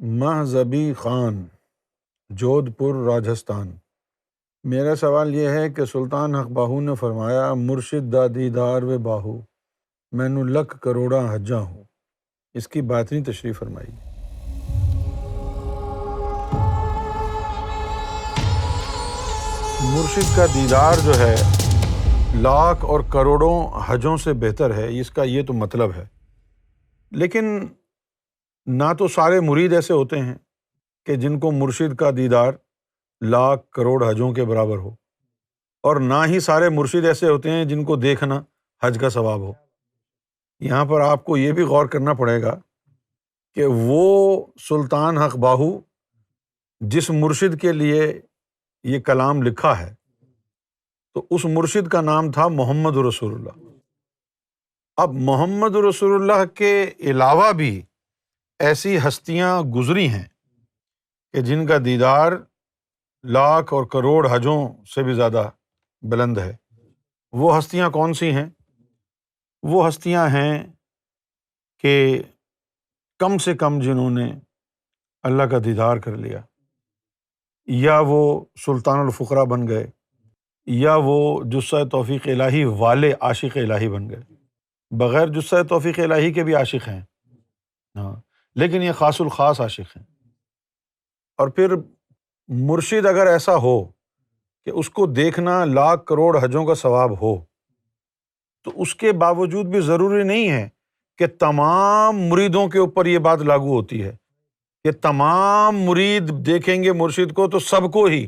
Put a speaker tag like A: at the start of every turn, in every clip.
A: مہذبی خان، جودھ پور، راجستھان۔ میرا سوال یہ ہے کہ سلطان حق باہو نے فرمایا مرشد دا دیدار و باہو مینو لکھ کروڑاں حجاں ہوں، اس کی باطنی تشریح فرمائی۔ مرشد کا دیدار جو ہے لاکھ اور کروڑوں حجوں سے بہتر ہے، اس کا یہ تو مطلب ہے۔ لیکن نہ تو سارے مرید ایسے ہوتے ہیں کہ جن کو مرشد کا دیدار لاکھ کروڑ حجوں کے برابر ہو، اور نہ ہی سارے مرشد ایسے ہوتے ہیں جن کو دیکھنا حج کا ثواب ہو۔ یہاں پر آپ کو یہ بھی غور کرنا پڑے گا کہ وہ سلطان حق باہو جس مرشد کے لیے یہ کلام لکھا ہے تو اس مرشد کا نام تھا محمد رسول اللہ۔ اب محمد رسول اللہ کے علاوہ بھی ایسی ہستیاں گزری ہیں کہ جن کا دیدار لاکھ اور کروڑ حجوں سے بھی زیادہ بلند ہے۔ وہ ہستیاں کون سی ہیں؟ وہ ہستیاں ہیں کہ کم سے کم جنہوں نے اللہ کا دیدار کر لیا، یا وہ سلطان الفقراء بن گئے، یا وہ جثہ توفیق الہی والے عاشق الہی بن گئے۔ بغیر جثہ توفیق الہی کے بھی عاشق ہیں، ہاں، لیکن یہ خاص الخاص عاشق ہیں۔ اور پھر مرشد اگر ایسا ہو کہ اس کو دیکھنا لاکھ کروڑ حجوں کا ثواب ہو، تو اس کے باوجود بھی ضروری نہیں ہے کہ تمام مریدوں کے اوپر یہ بات لاگو ہوتی ہے کہ تمام مرید دیکھیں گے مرشد کو تو سب کو ہی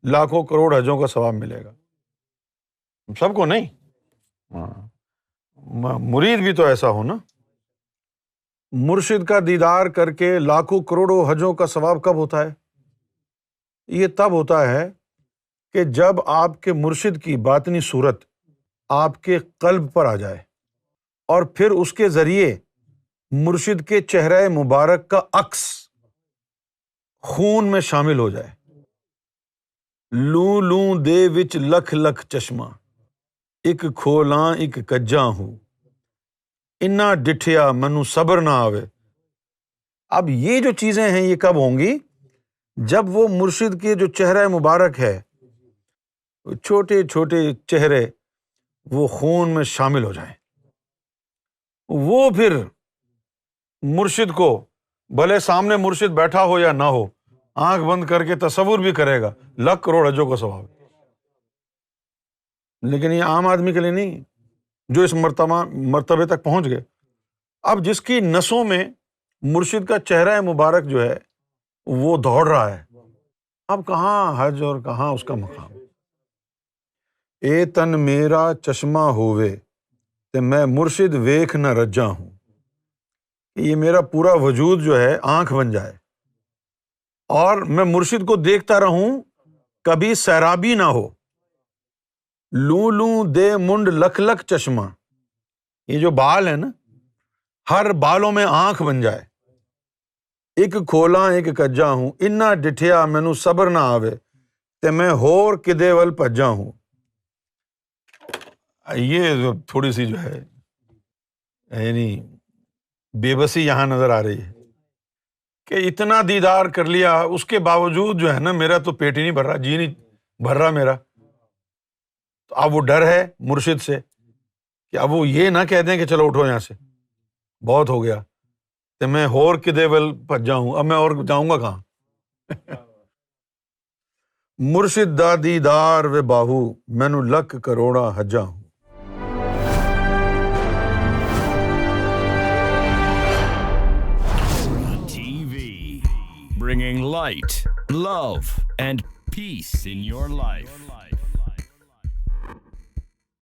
A: لاکھوں کروڑ حجوں کا ثواب ملے گا۔ سب کو نہیں، مرید بھی تو ایسا ہو نا۔ مرشد کا دیدار کر کے لاکھوں کروڑوں حجوں کا ثواب کب ہوتا ہے؟ یہ تب ہوتا ہے کہ جب آپ کے مرشد کی باطنی صورت آپ کے قلب پر آ جائے، اور پھر اس کے ذریعے مرشد کے چہرہ مبارک کا عکس خون میں شامل ہو جائے۔ لوں لوں دے وچ لکھ لکھ چشمہ، ایک کھولاں ایک کجاں ہوں، انا ڈٹھیا منو صبر نہ آوے۔ اب یہ جو چیزیں ہیں یہ کب ہوں گی؟ جب وہ مرشد کے جو چہرہ مبارک ہے، چھوٹے چھوٹے چہرے وہ خون میں شامل ہو جائیں۔ وہ پھر مرشد کو بھلے سامنے مرشد بیٹھا ہو یا نہ ہو، آنکھ بند کر کے تصور بھی کرے گا لاکھ کروڑ حجوں کا ثواب۔ لیکن یہ عام آدمی کے لیے نہیں جو اس مرتبے تک پہنچ گئے۔ اب جس کی نسوں میں مرشد کا چہرہ مبارک جو ہے وہ دوڑ رہا ہے، اب کہاں حج اور کہاں اس کا مقام۔ اے تن میرا چشمہ ہووے تے میں مرشد ویکھ نہ رجاں ہوں، یہ میرا پورا وجود جو ہے آنکھ بن جائے اور میں مرشد کو دیکھتا رہوں، کبھی سیرابی نہ ہو۔ لوں لوں دے منڈ لکھ لکھ چشمہ، یہ جو بال ہے نا، ہر بالوں میں آنکھ بن جائے۔ ایک کھولاں ایک کجاں ہوں، انا ڈٹھیا مینوں صبر نہ آوے تے میں ہور کدے ول بھجاں ہوں۔ یہ تھوڑی سی جو ہے یعنی بے بسی یہاں نظر آ رہی ہے کہ اتنا دیدار کر لیا، اس کے باوجود جو ہے نا میرا تو پیٹ ہی نہیں بھر رہا، جی نہیں بھر رہا میرا۔ تو اب وہ ڈر ہے مرشد سے کہ اب وہ یہ نہ کہہ دیں کہ چلو اٹھو یہاں سے، بہت ہو گیا، تو میں ہور کدے ول بھجاں ہوں، اب میں اور جاؤں گا کہاں۔ مرشد دا دیدار و باہو مینوں لکھ کروڑاں حجاں ہوں۔
B: TV, bringing light, love, and peace in your life.